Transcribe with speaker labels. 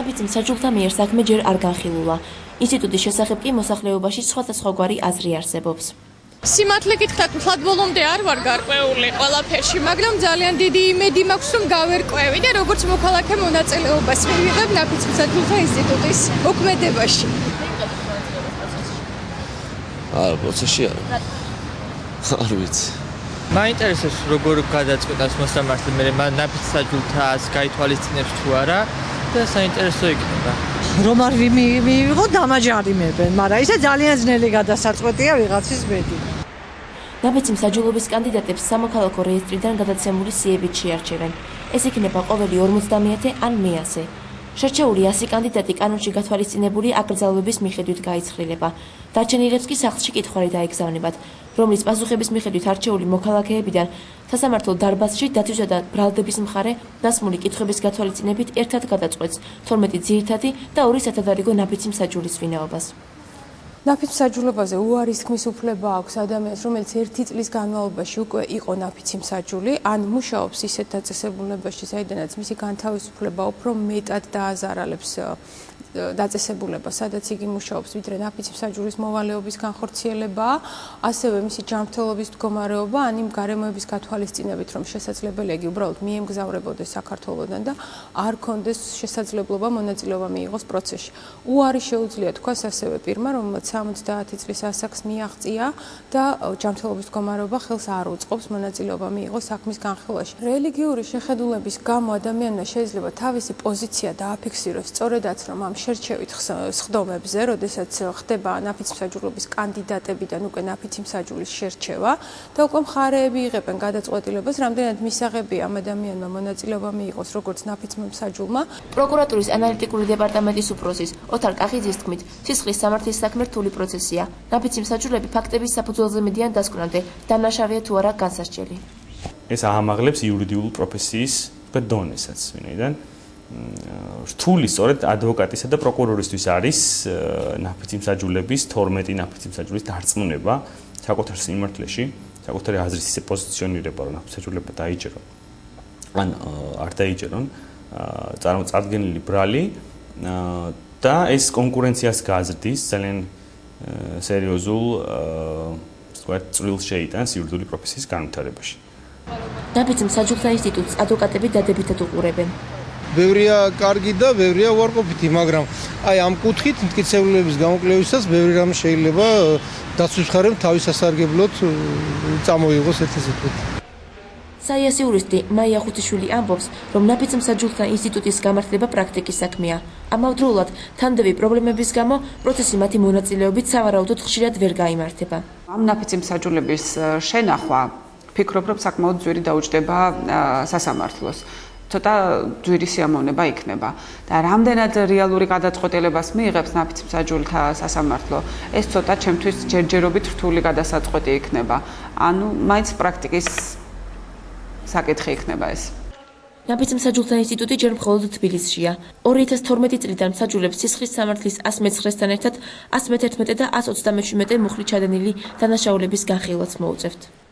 Speaker 1: ნაფიც მსაჯულთა მიერ საქმე ჯერ არ განხილულა. ინსტიტუტის შესახებ კი მოსახლეობაში სხვადასხვაგვარი აზრი არსებობს.
Speaker 2: Სიმართლე გითხრათ, მთლად ბოლომდე არ ვარ გარკვეული ყველაფერში, მაგრამ ძალიან დიდი იმედი მაქვს, რომ გავერკვევი და როგორც მოქალაქე მონაწილეობას მივიღებ ნაფიც მსაჯულთა ინსტიტუტის მოქმედებაში.
Speaker 3: პროცესში არ ვიცი.
Speaker 4: მაინტერესებს როგორ გადაწყვეტავს მოსამართლე მე ნაფიც მსაჯულთას გაითვალისწინებს თუ არა და საინტერესო იქნება.
Speaker 5: რომ არ მიიღო დამაჯარიმებენ, მაგრამ ისე ძალიან ძნელი გადასაწყვეტია ვიღაცის ბედი.
Speaker 1: ნაფიც მსაჯულობის კანდიდატებს სამოქალაქო რეესტრიდან გადაცემული სიებით შეარჩევენ. ეს იქნება ყოველი 50 ან 100-ზე. შერჩეული 100 კანდიდატი კანონში გათვალისწინებული აკრძალვების მიხედვით გაიცხრილება. დარჩენილებს კი სახლში კითხვარი დაეგზავნებათ, რომლის პასუხების მიხედვით არჩეული მოქალაქეებიდან სასამართლო დარბაზში დათვისა და ბრალდების მხარე დასმული კითხვების გათვალისწინებით ერთად გადაწყვეტს 12 ძირითადი და 2 სათადარიგო ნაფიცი მსაჯულის ვინაობას.
Speaker 6: ნაფიც მსაჯულებაზე უარის თქმის უფლება აქვს ადამიანს, რომელიც 1 წლის განმავლობაში უკვე იყო ნაფიცი მსაჯული, ან მუშაობს ისეთ დაწესებულებაში, საიდანაც მისი განთავისუფლება უფრო მეტად დააზარალებს დაწესებულება, სადაც იგი მუშაობს, ვიდრე ნაფიცი მსაჯულის მოვალეობის განხორციელებაა, ასევე მისი ჯანმრთელობის მდგომარეობა, ან იმ გარემოების გათვალისწინებით, რომ შესაძლებელია იგი უბრალოდ მიემგზავრებოდეს საქართველოდან და არ ქონდეს შესაძლებლობა მონაწილეობა მიიღოს პროცესში. უარი შეუძლია თქვას ასევე პირმა, რომელსაც 70 წლის ასაკს მიაღწია და ჯანმრთელობის მდგომარეობა ხელს არ უწყობს მონაწილეობა მიიღოს საქმის განხილვაში. რელიგიური შეხედულების გამო ადამიანმა შეიძლება თავისი პოზიცია დააფიქსიროს სწორედაც რომ ამ შერჩევით სხდომებზე, როდესაც ხდება ნაფიც მსაჯულობის კანდიდატებიდან უკვე ნაფიცი მსაჯულის შერჩევა და უკვე მხარეები იღებენ გადაწყვეტილებას, რამდენად მისაღებია ამ ადამიანმა მონაწილეობა მიიღოს როგორც ნაფიც მსაჯულმა.
Speaker 1: პროკურატურის ანალიტიკური დეპარტამენტის უფროსის ოთარ კახიძის თქმით, სისხლის სამართლის საქმე რთული პროცესია. ნაფიცი მსაჯულები ფაქტების საფუძველზე მიდიან დასკვნამდე, დამნაშავეა თუ არა განსასჯელი.
Speaker 7: ეს აამაღლებს იურიდიული პროფესიის დონესაც, ვინაიდან რთული სწორედ ადვოკატისა და პროკურორისთვის არის ნაფიცი მსაჯულების 12 ნაფიცი მსაჯულის დარწმუნება საკუთარ სიმართლეში, საკუთარი აზრის ისე პოზიციონირება, რომ ნაფიცი მსაჯულება დაიჭერონ ან არ დაიჭერონ, წარმოწარდგენილი ბრალი და ეს კონკურენციას გააზრდის ძალიან სერიოზულ წვრილს შეიტანს იურიდიული პროფესიის განვითარებაში.
Speaker 1: ნაფიც მსაჯულთა ინსტიტუტს ადვოკატები დადებითად უყურებენ.
Speaker 8: ბევრია კარგი და ბევრია უარყოფითი, მაგრამ აი ამ კუთხით მტკიცებულების გამოკვლევისას ბევრი რამ შეიძლება დაცვის მხარემ თავის სასარგებლოდ წამოიღოს ერთ-ერთი.
Speaker 1: საიას იურისტი მაია ხუთიშვილი ამბობს, რომ ნაფიც მსაჯულთა ინსტიტუტის გამართლება პრაქტიკის საქმეა. ამავდროულად, თანდები პრობლემების გამო პროცესი მათი მონაწილეობით სავარაუდოდ ხშირად ვერ გაიმართება.
Speaker 9: ამ ნაფიცი მსაჯულების შენახვა ფიქრობ, რომ საკმაოდ ძვირი დაუჯდება სასამართლოს. ცოტა ძვირი სიამოვნება იქნება და რამდენად რეალური გადაწყვეტილებას მიიღებს ნაფიც მსაჯულთა სასამართლო, ეს ცოტა ჩემთვის ჯერჯერობით რთული გადასაწყვეტი იქნება. ანუ მაინც პრაქტიკის საკითხი იქნება ეს.
Speaker 1: ნაფიც მსაჯულთა ინსტიტუტი ჯერ მხოლოდ თბილისშია. 2012 წლიდან მსაჯულებს სისხლის სამართლის 119-სთან ერთად 111 და 127 მუხლით ჩადენილი დანაშაულების განხილვაც მოუწევთ.